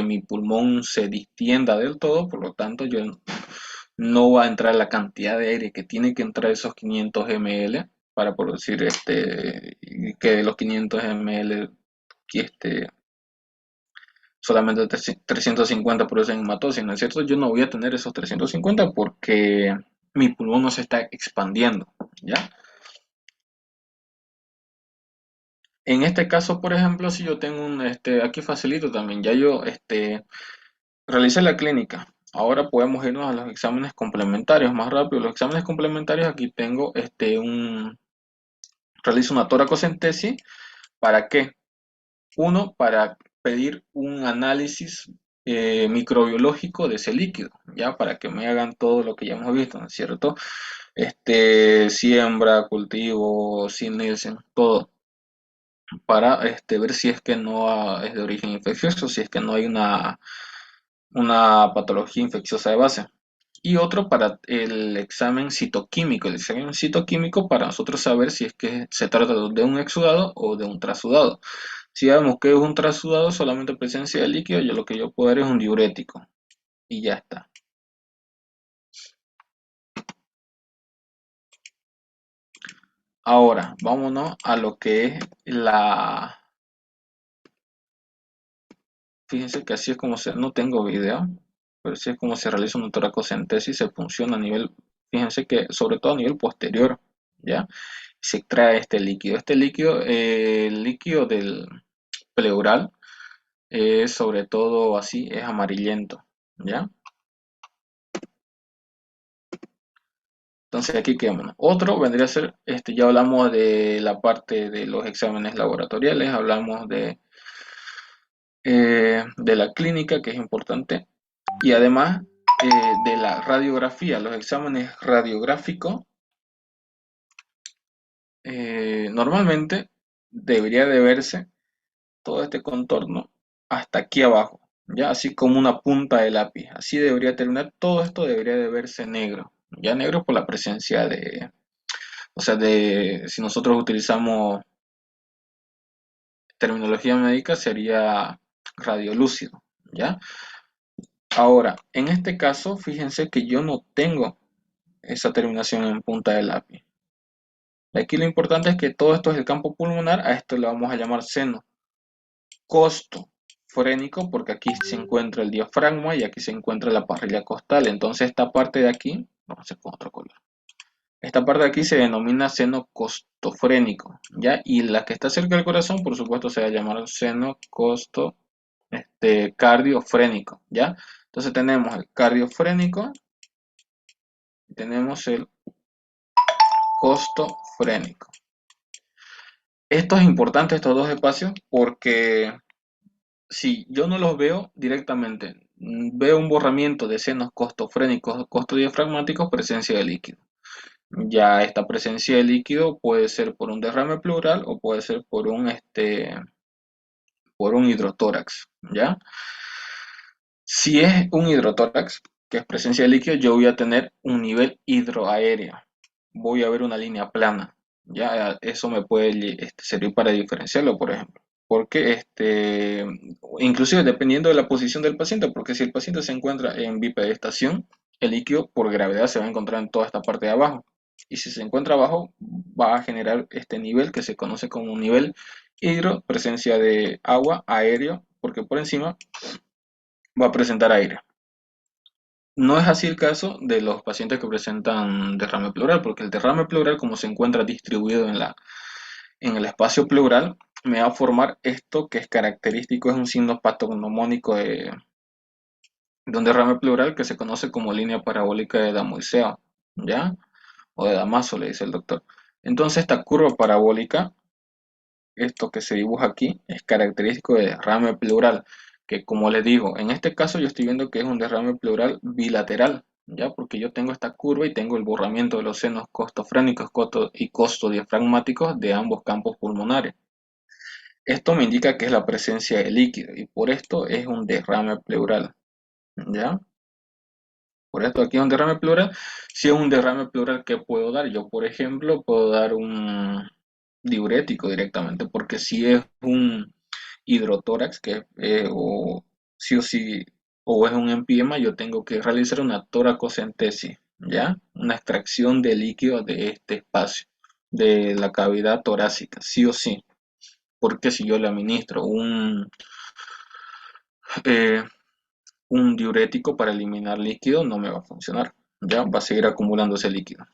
mi pulmón se distienda del todo, por lo tanto yo no va a entrar la cantidad de aire que tiene que entrar esos 500 ml para producir que de los 500 ml que solamente 350 producen hematosis, ¿no es cierto? Yo no voy a tener esos 350 porque mi pulmón no se está expandiendo, ¿ya? En este caso, por ejemplo, si yo tengo aquí facilito también, ya yo, realicé la clínica. Ahora podemos irnos a los exámenes complementarios más rápido. Los exámenes complementarios, aquí tengo, realizo una toracocentesis. ¿Para qué? Uno, para pedir un análisis microbiológico de ese líquido, ya, para que me hagan todo lo que ya hemos visto, ¿no es cierto? Siembra, cultivo, sin Nielsen, todo para ver si es que no es de origen infeccioso, si es que no hay una patología infecciosa de base. Y otro para el examen citoquímico. El examen citoquímico para nosotros saber si es que se trata de un exudado o de un trasudado. Si vemos que es un trasudado, solamente presencia de líquido, yo lo que yo puedo dar es un diurético. Y ya está. Ahora, vámonos a lo que es Fíjense que así es como no tengo video, pero así es como se realiza una toracocentesis, se funciona a nivel, fíjense que sobre todo a nivel posterior, ¿ya? Se extrae este líquido. Este líquido, el líquido del pleural, es sobre todo así, es amarillento, ¿ya? Entonces aquí quedamos. Otro vendría a ser, ya hablamos de la parte de los exámenes laboratoriales, hablamos de la clínica, que es importante, y además de la radiografía, los exámenes radiográficos, normalmente debería de verse todo este contorno hasta aquí abajo, ya así como una punta de lápiz, así debería terminar, todo esto debería de verse negro, ya negro por la presencia o sea, si nosotros utilizamos terminología médica sería radiolúcido, ¿ya? Ahora, en este caso, fíjense que yo no tengo esa terminación en punta de lápiz. Aquí lo importante es que todo esto es el campo pulmonar, a esto le vamos a llamar seno costoforénico porque aquí se encuentra el diafragma y aquí se encuentra la parrilla costal. Entonces esta parte de aquí, vamos a hacer con otro color. Esta parte de aquí se denomina seno costofrénico, ¿ya? Y la que está cerca del corazón, por supuesto, se va a llamar seno cardiofrénico, ¿ya? Entonces tenemos el cardiofrénico y tenemos el costofrénico. Esto es importante, estos dos espacios, porque si yo no los veo directamente, veo un borramiento de senos costofrénicos, costodiafragmáticos, presencia de líquido. Ya esta presencia de líquido puede ser por un derrame pleural o puede ser por un hidrotórax, ¿ya? Si es un hidrotórax, que es presencia de líquido, yo voy a tener un nivel hidroaéreo. Voy a ver una línea plana. Ya eso me puede servir para diferenciarlo, por ejemplo. Porque inclusive dependiendo de la posición del paciente, porque si el paciente se encuentra en bipedestación, el líquido por gravedad se va a encontrar en toda esta parte de abajo. Y si se encuentra abajo, va a generar este nivel que se conoce como un nivel hidro, presencia de agua, aéreo, porque por encima va a presentar aire. No es así el caso de los pacientes que presentan derrame pleural, porque el derrame pleural, como se encuentra distribuido en el espacio pleural, me va a formar esto que es característico, es un signo patognomónico de un derrame pleural que se conoce como línea parabólica de Damoiseo, ¿ya? O de Damaso, le dice el doctor. Entonces, esta curva parabólica esto que se dibuja aquí es característico de derrame pleural, que como les digo, en este caso yo estoy viendo que es un derrame pleural bilateral, ya porque yo tengo esta curva y tengo el borramiento de los senos costofrénicos y costodiafragmáticos de ambos campos pulmonares. Esto me indica que es la presencia de líquido y por esto es un derrame pleural, ¿ya? Por esto aquí es un derrame pleural. Si es un derrame pleural, ¿qué puedo dar? Yo, por ejemplo, puedo dar un diurético directamente, porque si es un hidrotórax, o sí o sí, o es un empiema, yo tengo que realizar una toracocentesis, ¿ya? Una extracción de líquido de este espacio, de la cavidad torácica, sí o sí, porque si yo le administro eh, un diurético para eliminar líquido, no me va a funcionar, ¿ya? Va a seguir acumulándose líquido.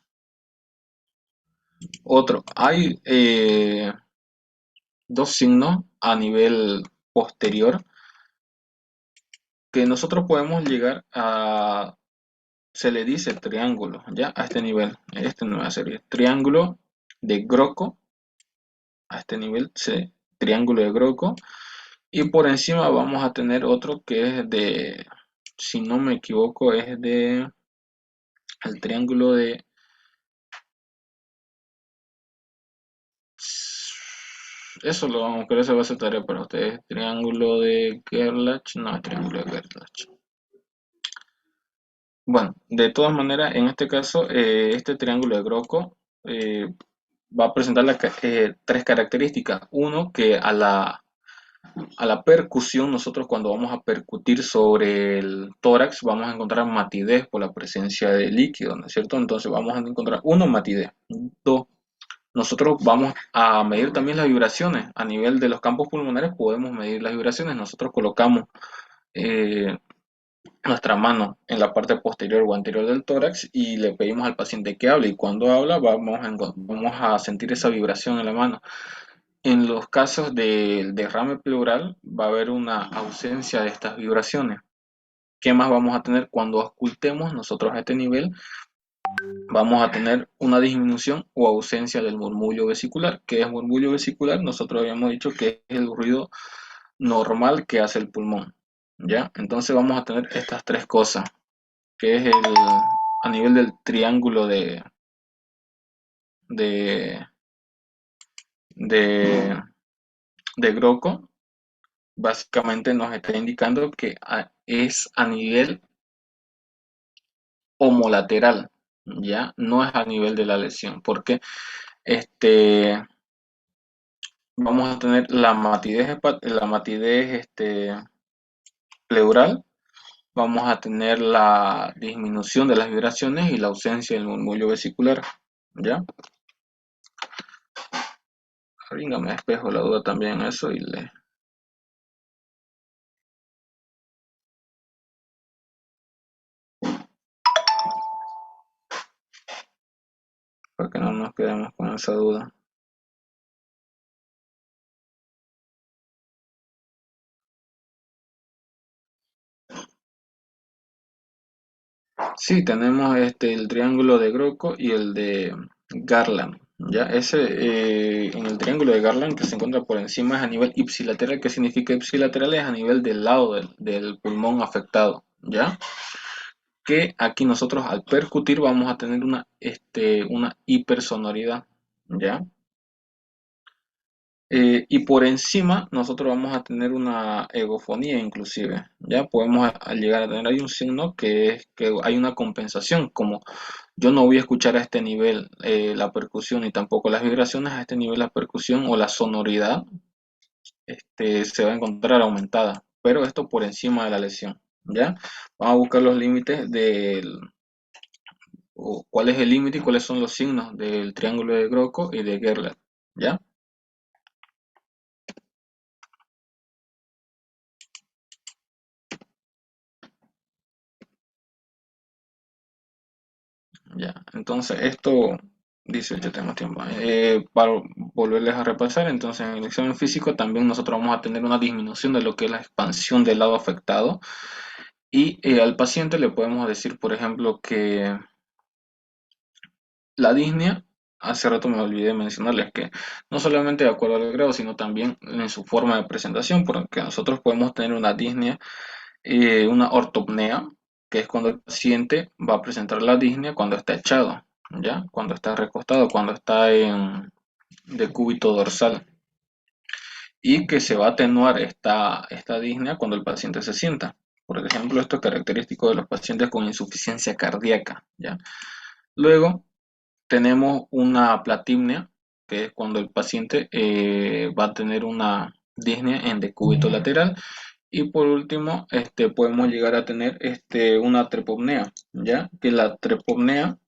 Otro, hay dos signos a nivel posterior que nosotros podemos llegar a, se le dice triángulo, ya a este nivel, este no va a ser triángulo de Groco, a este nivel, triángulo de Groco, y por encima vamos a tener otro que es de, si no me equivoco, es de el triángulo de, eso lo vamos, pero eso va a ser tarea para ustedes, triángulo de Gerlach, no, triángulo de Gerlach. Bueno, de todas maneras, en este caso, este triángulo de Groco eh, va a presentar tres características. Uno, que a la percusión, nosotros cuando vamos a percutir sobre el tórax, vamos a encontrar matidez por la presencia de líquido, ¿no es cierto? Entonces vamos a encontrar, uno, matidez. Dos, nosotros vamos a medir también las vibraciones. A nivel de los campos pulmonares podemos medir las vibraciones. Nosotros colocamos eh, nuestra mano en la parte posterior o anterior del tórax y le pedimos al paciente que hable, y cuando habla vamos a sentir esa vibración en la mano. En los casos del derrame pleural va a haber una ausencia de estas vibraciones. ¿Qué más vamos a tener cuando ocultemos nosotros a este nivel? Vamos a tener una disminución o ausencia del murmullo vesicular. ¿Qué es murmullo vesicular? Nosotros habíamos dicho que es el ruido normal que hace el pulmón, ¿ya? Entonces vamos a tener estas tres cosas, que es a nivel del triángulo de, de, de Groco, básicamente nos está indicando que es a nivel homolateral, ¿ya? No es a nivel de la lesión, porque este, vamos a tener la matidez pleural, vamos a tener la disminución de las vibraciones y la ausencia del murmullo vesicular, ¿ya? Venga, me despejo la duda también en eso y para que no nos quedemos con esa duda. Sí, tenemos el triángulo de Groco y el de Garland. Ya, en el triángulo de Garland que se encuentra por encima es a nivel ipsilateral. ¿Qué significa ipsilateral? Es a nivel del lado del pulmón afectado. ¿Ya? Que aquí nosotros al percutir vamos a tener una hipersonoridad. ¿Ya? Y por encima nosotros vamos a tener una egofonía inclusive. ¿Ya? Podemos llegar a tener ahí un signo que es que hay una compensación, como yo no voy a escuchar a este nivel la percusión y tampoco las vibraciones. A este nivel la percusión o la sonoridad se va a encontrar aumentada, pero esto por encima de la lesión, ¿ya? Vamos a buscar los límites o cuál es el límite y cuáles son los signos del triángulo de Groco y de Gerlach, ¿ya? Ya, entonces esto dice, ya tenemos tiempo. Para volverles a repasar, entonces en el examen físico también nosotros vamos a tener una disminución de lo que es la expansión del lado afectado, y al paciente le podemos decir, por ejemplo, que la disnea hace rato me olvidé mencionarles que no solamente de acuerdo al grado, sino también en su forma de presentación, porque nosotros podemos tener una disnea, una ortopnea, que es cuando el paciente va a presentar la disnea cuando está echado, ¿ya? Cuando está recostado, cuando está en decúbito dorsal, y que se va a atenuar esta disnea cuando el paciente se sienta. Por ejemplo, esto es característico de los pacientes con insuficiencia cardíaca, ¿ya? Luego tenemos una platimnia, que es cuando el paciente va a tener una disnea en decúbito lateral. Y por último, podemos llegar a tener una trepopnea, ¿ya? Que la trepopnea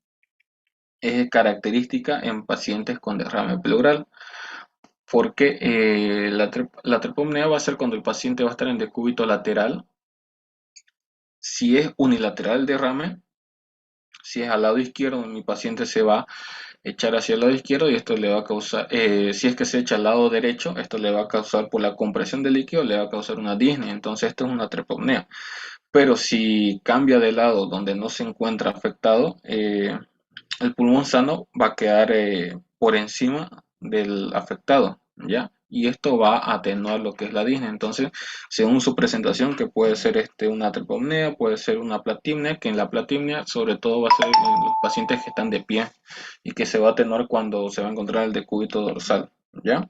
es característica en pacientes con derrame pleural, porque la trepopnea va a ser cuando el paciente va a estar en decúbito lateral. Si es unilateral el derrame, si es al lado izquierdo, mi paciente se va a echar hacia el lado izquierdo y esto le va a causar, si es que se echa al lado derecho, esto le va a causar por la compresión del líquido, le va a causar una disnea, entonces esto es una trepopnea. Pero si cambia de lado donde no se encuentra afectado, el pulmón sano va a quedar por encima del afectado, ¿ya? Y esto va a atenuar lo que es la disnea. Entonces, según su presentación, que puede ser una trepopnea, puede ser una platimnia, que en la platimnia sobre todo va a ser en los pacientes que están de pie y que se va a atenuar cuando se va a encontrar el decúbito dorsal, ¿ya?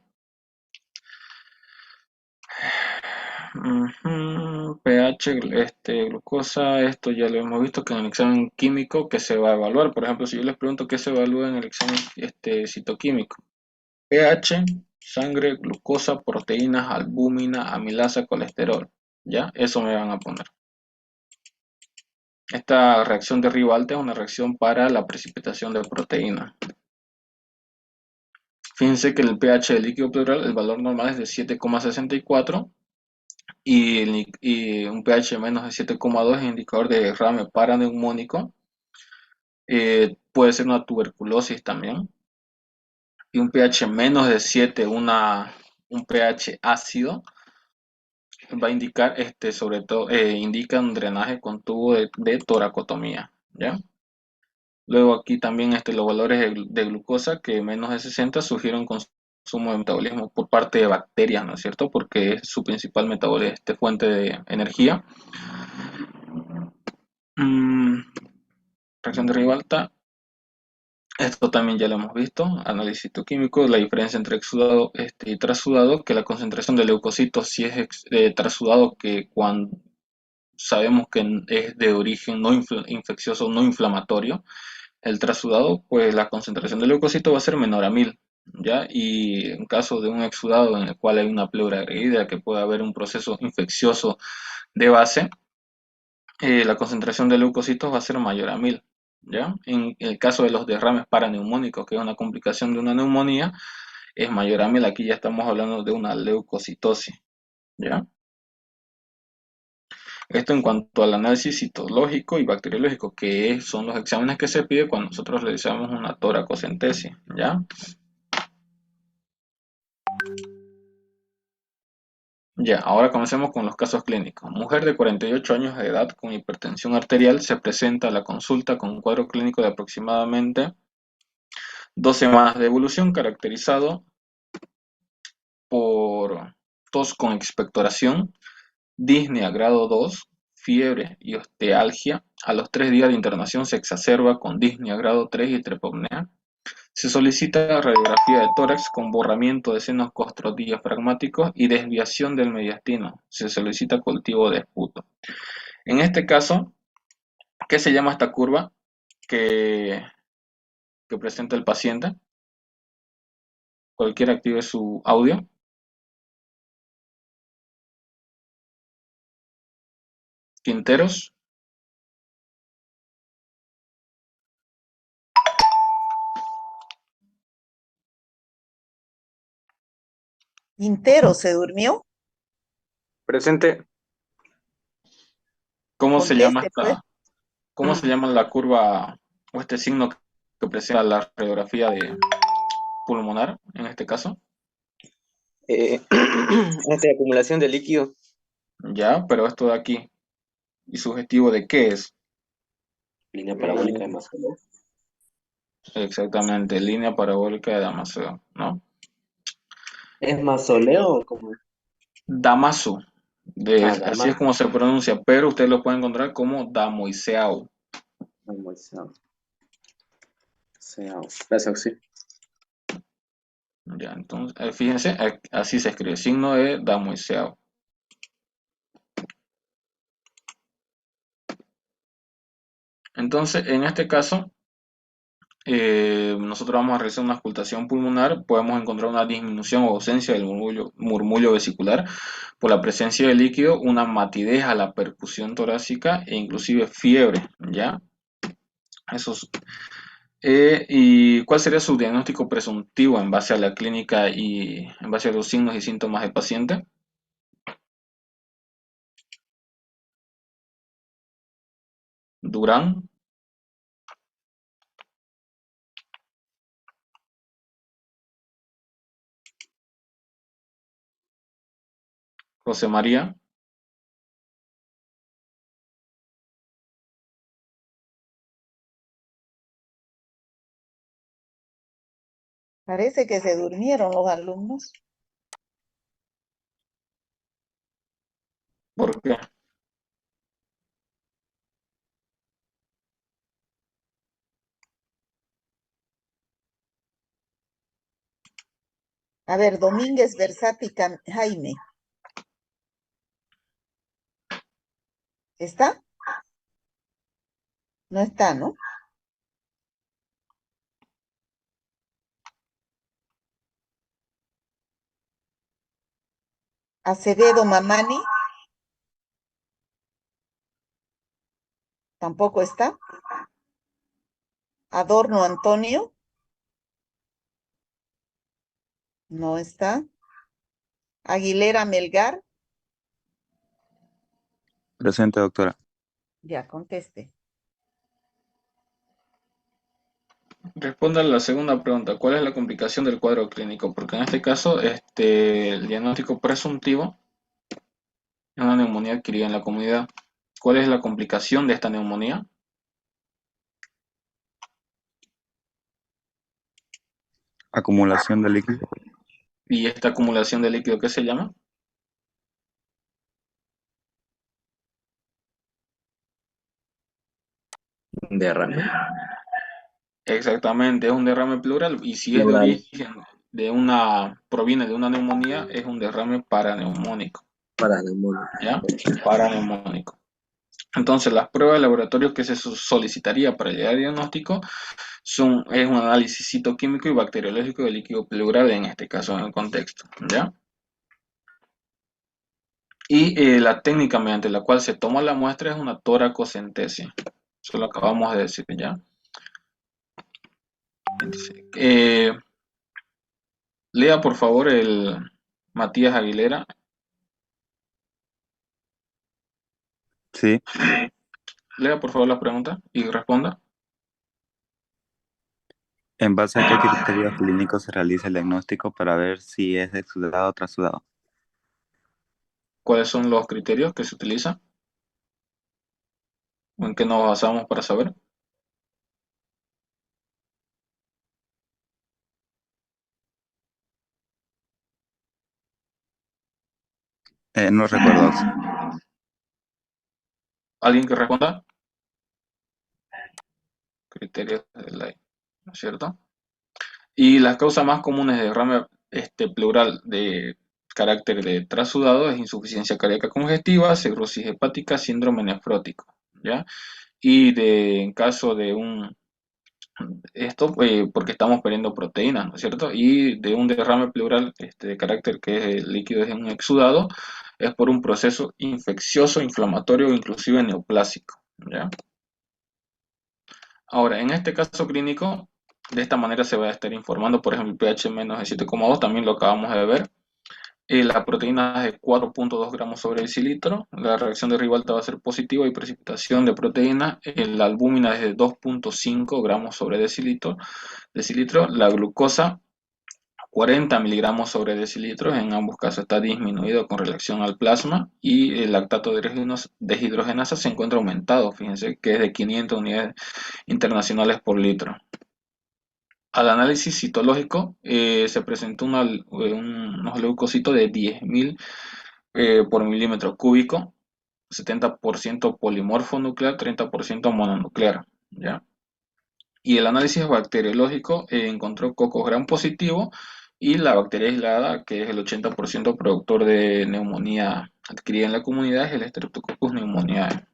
pH, glucosa, esto ya lo hemos visto que en el examen químico que se va a evaluar. Por ejemplo, si yo les pregunto qué se evalúa en el examen citoquímico, pH, sangre, glucosa, proteínas, albúmina, amilasa, colesterol. ¿Ya? Eso me van a poner. Esta reacción de Rivalta es una reacción para la precipitación de proteínas. Fíjense que el pH del líquido pleural, el valor normal es de 7,64 y un pH menos de 7,2 es indicador de derrame paraneumónico. Puede ser una tuberculosis también. Y un pH menos de 7, un pH ácido, va a indicar, sobre todo, indica un drenaje con tubo de toracotomía, ¿ya? Luego aquí también los valores de glucosa que menos de 60 sugieren consumo de metabolismo por parte de bacterias, ¿no es cierto? Porque es su principal metabolismo, fuente de energía. Mm, reacción de Rivalta, esto también ya lo hemos visto, análisis químico, la diferencia entre exudado y trasudado, que la concentración de leucocitos si es trasudado, que cuando sabemos que es de origen no infeccioso, no inflamatorio, el trasudado, pues la concentración de leucocitos va a ser menor a 1000, ¿ya? Y en caso de un exudado en el cual hay una pleura agredida, que puede haber un proceso infeccioso de base, la concentración de leucocitos va a ser mayor a 1000, ¿ya? En el caso de los derrames paraneumónicos, que es una complicación de una neumonía, es mayor a 1000. Aquí ya estamos hablando de una leucocitosis, ¿ya? Esto en cuanto al análisis citológico y bacteriológico, que son los exámenes que se pide cuando nosotros realizamos una toracocentesis, ¿ya? Ya, ahora comencemos con los casos clínicos. Mujer de 48 años de edad con hipertensión arterial se presenta a la consulta con un cuadro clínico de aproximadamente 2 semanas de evolución caracterizado por tos con expectoración, disnea grado 2, fiebre y ostealgia. A los 3 días de internación se exacerba con disnea grado 3 y trepopnea. Se solicita radiografía de tórax con borramiento de senos costrodiafragmáticos y desviación del mediastino. Se solicita cultivo de esputo. En este caso, ¿qué se llama esta curva que, que presenta el paciente? Cualquiera active su audio. Quinteros. Quintero se durmió. Presente. ¿Cómo se llama Conteste, pues. esta? ¿Cómo se llama la curva o este signo que presenta la radiografía de pulmonar en este caso? Acumulación de líquido. Ya, pero esto de aquí, ¿y sugestivo de qué es? Línea parabólica de Maslov. Exactamente, línea parabólica de Damaseo, ¿no? ¿Es mausoleo o cómo es? Damaso, Ah, así es Damasco. como se pronuncia, pero usted lo puede encontrar como Damoiseau. Gracias, sí. Ya, entonces, fíjense, así se escribe, signo de Damoiseau. Entonces, en este caso, nosotros vamos a realizar una auscultación pulmonar, podemos encontrar una disminución o ausencia del murmullo vesicular por la presencia de líquido, una matidez a la percusión torácica e inclusive fiebre, ¿ya? Eso es. ¿Y cuál sería su diagnóstico presuntivo en base a la clínica y en base a los signos y síntomas del paciente? Durán, José María, Parece que se durmieron los alumnos. ¿por qué? A ver, Domínguez Versati Jaime. ¿Está? No está, ¿no? Acevedo Mamani. Tampoco está. Adorno Antonio. No está. Aguilera Melgar. Presente, doctora. Ya, conteste. Responda a la segunda pregunta, ¿cuál es la complicación del cuadro clínico? Porque en este caso, el diagnóstico presuntivo es una neumonía adquirida en la comunidad. ¿Cuál es la complicación de esta neumonía? Acumulación de líquido. ¿Y esta acumulación de líquido qué se llama? Derrame. Exactamente, es un derrame pleural y si es de Pleural. origen proviene de una neumonía, es un derrame paraneumónico, Para la mona. ¿ya? Paraneumónico. Entonces, las pruebas de laboratorio que se solicitaría para llegar al diagnóstico es un análisis citoquímico y bacteriológico del líquido pleural, en este caso en el contexto, ¿ya? Y la técnica mediante la cual se toma la muestra es una toracocentesis. Eso lo acabamos de decir, ¿ya? Entonces, lea por favor el Matías Aguilera. Sí. Lea por favor la pregunta y responda. ¿En base a qué criterios clínicos se realiza el diagnóstico para ver si es exudado o trasudado? ¿Cuáles son los criterios que se utilizan? ¿En qué nos basamos para saber? No recuerdo. ¿Alguien que responda? Criterios de la, ¿no es cierto? Y las causas más comunes de derrame pleural de carácter de trasudado es insuficiencia cardíaca congestiva, cirrosis hepática, síndrome nefrótico, ¿ya? Y en caso de esto porque estamos perdiendo proteínas, ¿no es cierto? Y de un derrame pleural de carácter que es líquido, es un exudado, es por un proceso infeccioso, inflamatorio o inclusive neoplásico, ¿ya? Ahora, en este caso clínico, de esta manera se va a estar informando, por ejemplo, el pH menos de 7,2, también lo acabamos de ver. La proteína es de 4,2 gramos sobre decilitro, la reacción de Ribalta va a ser positiva y precipitación de proteína, la albúmina es de 2,5 gramos sobre decilitro, la glucosa 40 miligramos sobre decilitro, en ambos casos está disminuido con relación al plasma y el lactato de deshidrogenasa se encuentra aumentado, fíjense que es de 500 unidades internacionales por litro. al análisis citológico se presentó unos leucocitos de 10.000 por milímetro cúbico, 70% polimorfo nuclear, 30% mononuclear, ¿ya? Y el análisis bacteriológico encontró cocos gram positivo y la bacteria aislada, que es el 80% productor de neumonía adquirida en la comunidad, es el Streptococcus pneumoniae.